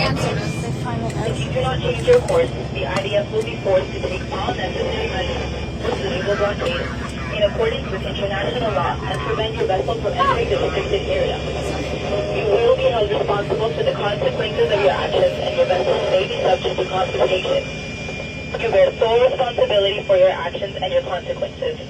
answer this if I'm If you do not change your course, the IDF will be forced to take all necessary measures to legal blockade in accordance with international law and prevent your vessel from entering the restricted area. You will be held responsible for the consequences of your actions, and your vessel may be subject to confiscation. You bear sole responsibility for your actions and your consequences.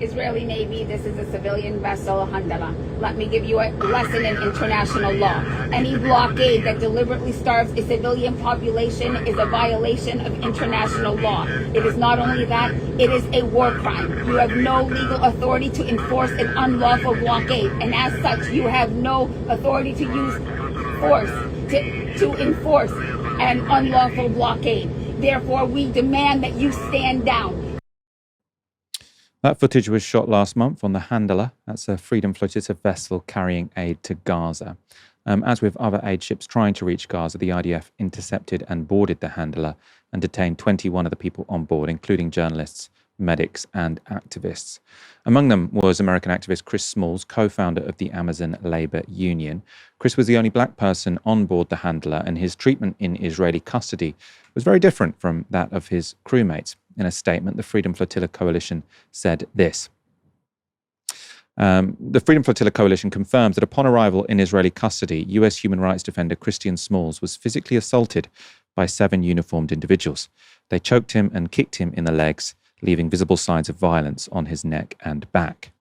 Israeli Navy, this is a civilian vessel, Handala. Let me give you a lesson in international law. Any blockade that deliberately starves a civilian population is a violation of international law. It is not only that, it is a war crime. You have no legal authority to enforce an unlawful blockade, and as such, you have no authority to use force to enforce an unlawful blockade. Therefore, we demand that you stand down. That footage was shot last month on the Handler. That's a Freedom Flotilla vessel carrying aid to Gaza. As with other aid ships trying to reach Gaza, the IDF intercepted and boarded the Handler and detained 21 of the people on board, including journalists, medics, and activists. Among them was American activist Chris Smalls, co-founder of the Amazon Labor Union. Chris was the only black person on board the Handler, and his treatment in Israeli custody was very different from that of his crewmates. In a statement, the Freedom Flotilla Coalition said this. The Freedom Flotilla Coalition confirms that upon arrival in Israeli custody, US human rights defender Christian Smalls was physically assaulted by 7 uniformed individuals. They choked him and kicked him in the legs, leaving visible signs of violence on his neck and back.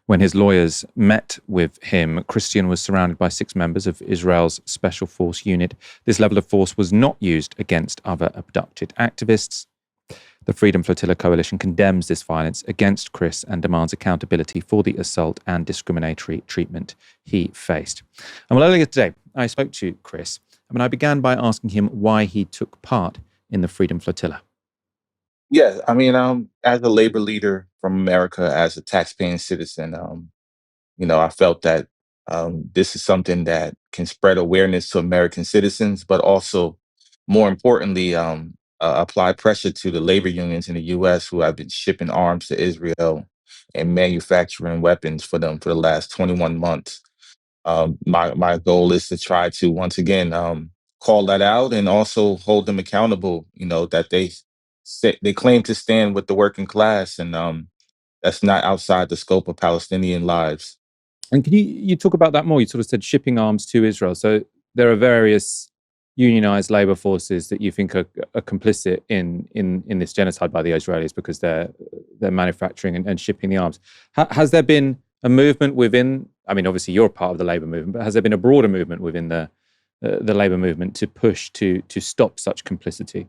When his lawyers met with him, Christian was surrounded by 6 members of Israel's Special Force Unit. This level of force was not used against other abducted activists. The Freedom Flotilla Coalition condemns this violence against Chris and demands accountability for the assault and discriminatory treatment he faced. And well, earlier today, I spoke to Chris, and I began by asking him why he took part in the Freedom Flotilla. Yeah, I mean, as a labor leader from America, as a taxpaying citizen, I felt that this is something that can spread awareness to American citizens, but also, more importantly, apply pressure to the labor unions in the U.S. who have been shipping arms to Israel and manufacturing weapons for them for the last 21 months. My goal is to try to once again call that out and also hold them accountable. That they claim to stand with the working class, and that's not outside the scope of Palestinian lives. And can you talk about that more? You sort of said shipping arms to Israel. So there are various unionized labor forces that you think are complicit in this genocide by the Israelis because they're manufacturing and shipping the arms. Has there been a movement within? I mean, obviously you're part of the labor movement, but has there been a broader movement within the labor movement to push to stop such complicity?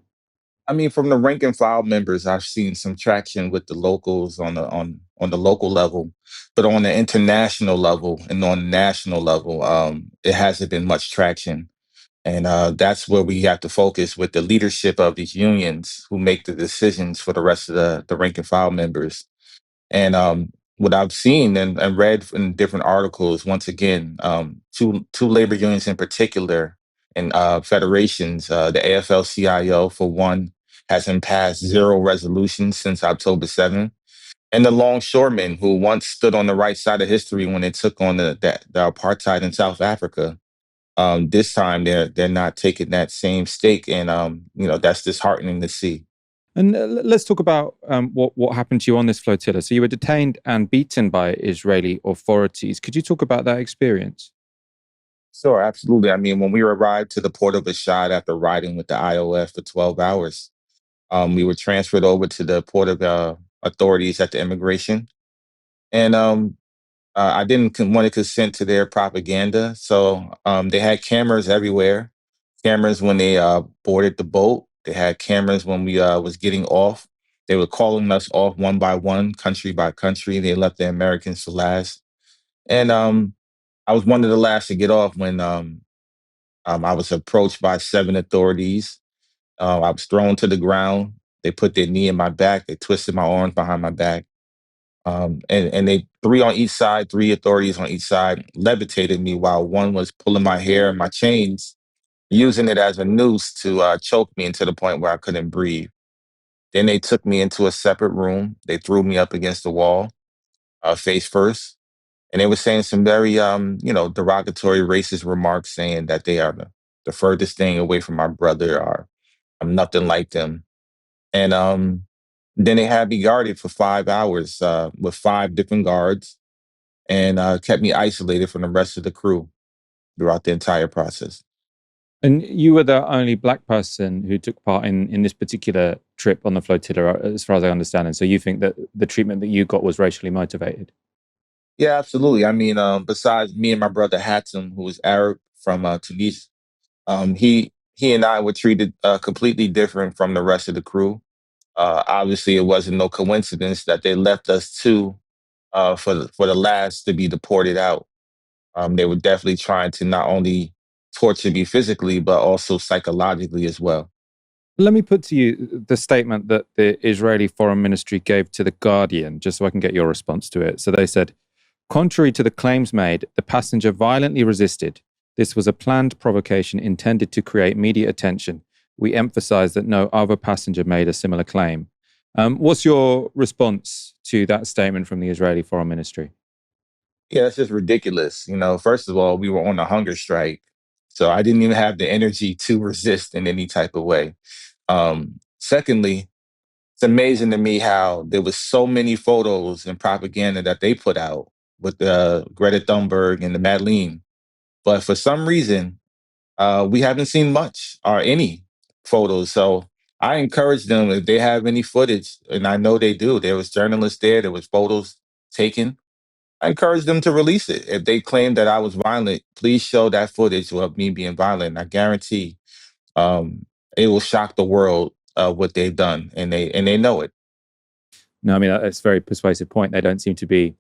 I mean, from the rank and file members, I've seen some traction with the locals on the local level, but on the international level and on the national level, it hasn't been much traction. And that's where we have to focus with the leadership of these unions who make the decisions for the rest of the rank and file members. And what I've seen and read in different articles, once again, two labor unions in particular and federations, the AFL-CIO for one, hasn't passed 0 resolutions since October 7th. And the longshoremen who once stood on the right side of history when they took on the apartheid in South Africa. This time they're not taking that same stake, and that's disheartening to see. And let's talk about what happened to you on this flotilla. So you were detained and beaten by Israeli authorities. Could you talk about that experience? Sure, absolutely. I mean, when we arrived to the port of Ashad after riding with the IOF for 12 hours, we were transferred over to the port of authorities at the immigration. And I didn't want to consent to their propaganda. So they had cameras everywhere, cameras when they boarded the boat. They had cameras when we was getting off. They were calling us off one by one, country by country. They left the Americans for last. And I was one of the last to get off when I was approached by 7 authorities. I was thrown to the ground. They put their knee in my back. They twisted my arms behind my back. And they 3 on each side, 3 authorities on each side, levitated me while one was pulling my hair and my chains, using it as a noose to choke me into the point where I couldn't breathe. Then they took me into a separate room. They threw me up against the wall, face first. And they were saying some very, derogatory racist remarks, saying that they are the furthest thing away from my brother, or I'm nothing like them. And then they had me guarded for 5 hours with five different guards, and kept me isolated from the rest of the crew throughout the entire process. And you were the only black person who took part in this particular trip on the flotilla, as far as I understand. And so you think that the treatment that you got was racially motivated? Yeah, absolutely. I mean, besides me and my brother Hatem, who was Arab from Tunisia, he and I were treated completely different from the rest of the crew. Obviously, it wasn't no coincidence that they left us two for the last to be deported out. They were definitely trying to not only torture me physically, but also psychologically as well. Let me put to you the statement that the Israeli Foreign Ministry gave to The Guardian, just so I can get your response to it. So they said, contrary to the claims made, the passenger violently resisted. This was a planned provocation intended to create media attention. We emphasize that no other passenger made a similar claim. What's your response to that statement from the Israeli Foreign Ministry? Yeah, that's just ridiculous. First of all, we were on a hunger strike, so I didn't even have the energy to resist in any type of way. Secondly, it's amazing to me how there was so many photos and propaganda that they put out with Greta Thunberg and the Madeleine, but for some reason, we haven't seen much or any photos. So I encourage them, if they have any footage, and I know they do. There was journalists there. There was photos taken. I encourage them to release it. If they claim that I was violent, please show that footage of me being violent. I guarantee um, it will shock the world what they've done, and they know it. No, I mean, that's a very persuasive point. They don't seem to be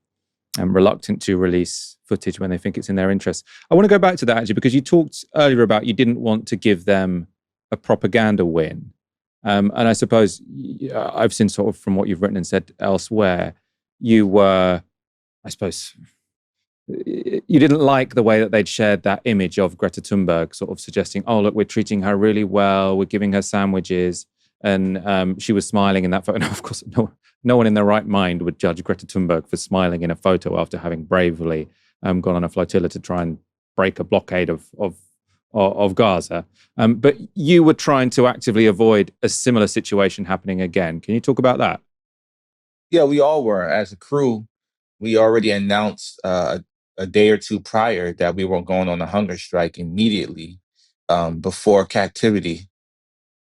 reluctant to release footage when they think it's in their interest. I want to go back to that, actually, because you talked earlier about you didn't want to give them a propaganda win. And I suppose I've seen, sort of from what you've written and said elsewhere, you were, I suppose, you didn't like the way that they'd shared that image of Greta Thunberg, sort of suggesting, oh, look, we're treating her really well, we're giving her sandwiches. And she was smiling in that photo. Now, of course, no one in their right mind would judge Greta Thunberg for smiling in a photo after having bravely gone on a flotilla to try and break a blockade of Gaza. But you were trying to actively avoid a similar situation happening again. Can you talk about that? Yeah, we all were. As a crew, we already announced a day or two prior that we were going on a hunger strike immediately before captivity.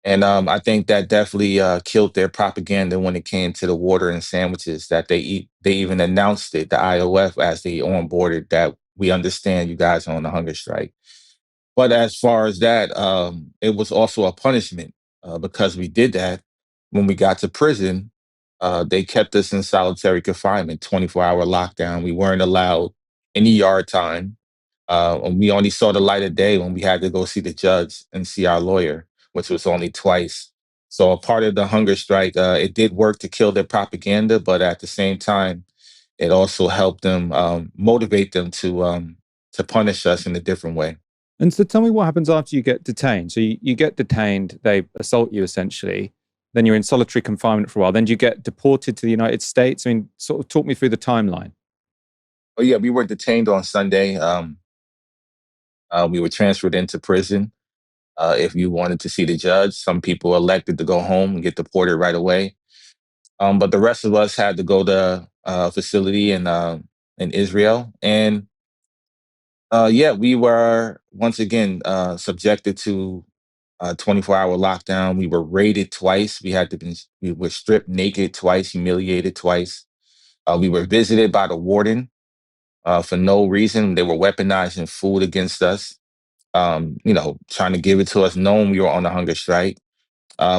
And I think that definitely killed their propaganda when it came to the water and sandwiches that they eat. They even announced it, the IOF, as they onboarded, that we understand you guys are on a hunger strike. But as far as that, it was also a punishment because we did that. When we got to prison, they kept us in solitary confinement, 24-hour lockdown. We weren't allowed any yard time. And we only saw the light of day when we had to go see the judge and see our lawyer, which was only twice. So a part of the hunger strike, it did work to kill their propaganda, but at the same time, it also helped them motivate them to punish us in a different way. And so tell me what happens after you get detained. So you get detained, they assault you essentially, then you're in solitary confinement for a while. Then do you get deported to the United States? I mean, sort of talk me through the timeline. Oh yeah, we were detained on Sunday. We were transferred into prison. If you wanted to see the judge, some people elected to go home and get deported right away. But the rest of us had to go to a facility in Israel. And yeah, we were once again subjected to a 24-hour lockdown. We were raided twice. We were stripped naked twice, humiliated twice. We were visited by the warden for no reason. They were weaponizing food against us, trying to give it to us, knowing we were on a hunger strike.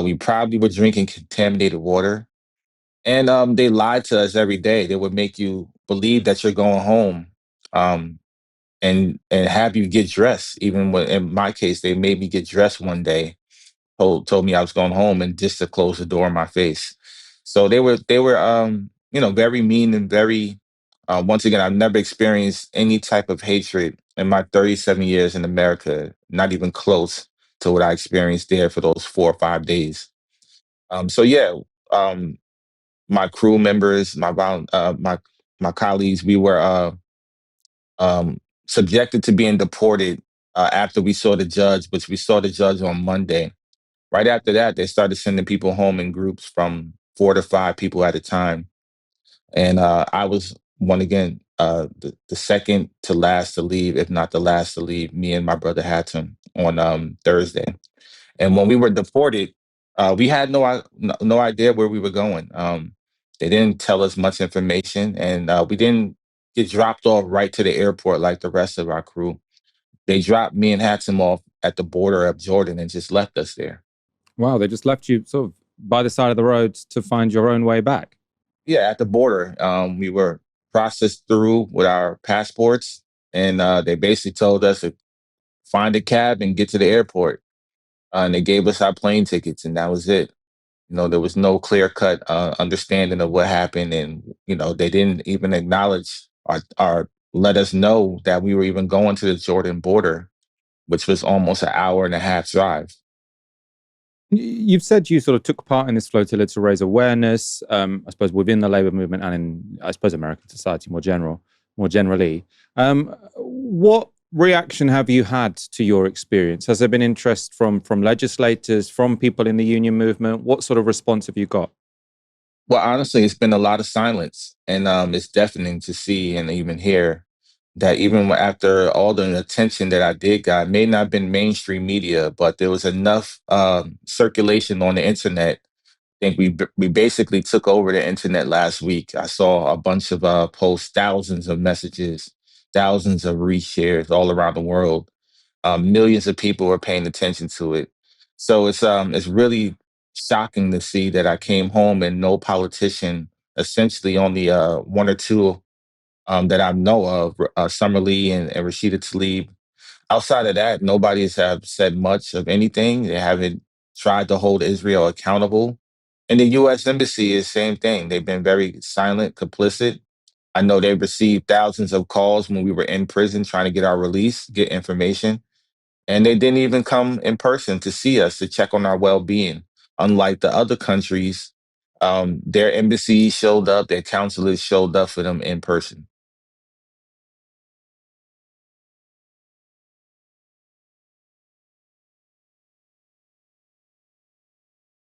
We probably were drinking contaminated water. And they lied to us every day. They would make you believe that you're going home, um, and have you get dressed. Even when, in my case, they made me get dressed one day, told me I was going home, and just to close the door in my face. So they were very mean and very. Once again, I've never experienced any type of hatred in my 37 years in America, not even close to what I experienced there for those 4 or 5 days. So yeah, um, my crew members, my colleagues, we were subjected to being deported after we saw the judge, which we saw the judge on Monday. Right after that, they started sending people home in groups from 4 to 5 people at a time. And I was one again, the second to last to leave, if not the last to leave. Me and my brother Hatton on Thursday. And when we were deported, we had no idea where we were going. They didn't tell us much information, and we didn't get dropped off right to the airport like the rest of our crew. They dropped me and Hatton off at the border of Jordan and just left us there. Wow, they just left you sort of by the side of the road to find your own way back. Yeah, at the border, we were processed through with our passports, and they basically told us to find a cab and get to the airport. And they gave us our plane tickets, and that was it. There was no clear cut understanding of what happened, and they didn't even acknowledge or let us know that we were even going to the Jordan border, which was almost an hour and a half drive. You've said you sort of took part in this flotilla to raise awareness, I suppose, within the labor movement and in, I suppose, American society more generally. What reaction have you had to your experience? Has there been interest from legislators, from people in the union movement? What sort of response have you got? Well, honestly, it's been a lot of silence, and it's deafening to see and even hear that even after all the attention that I did got, may not have been mainstream media, but there was enough circulation on the internet. I think we basically took over the internet last week. I saw a bunch of posts, thousands of messages, thousands of reshares all around the world. Millions of people were paying attention to it. So it's really shocking to see that I came home and no politician, essentially only one or two that I know of, Summer Lee and Rashida Tlaib. Outside of that, nobody's have said much of anything. They haven't tried to hold Israel accountable. And the U.S. Embassy is same thing. They've been very silent, complicit. I know they've received thousands of calls when we were in prison trying to get our release, get information. And they didn't even come in person to see us to check on our well-being. Unlike the other countries, their embassies showed up, their consulate showed up for them in person.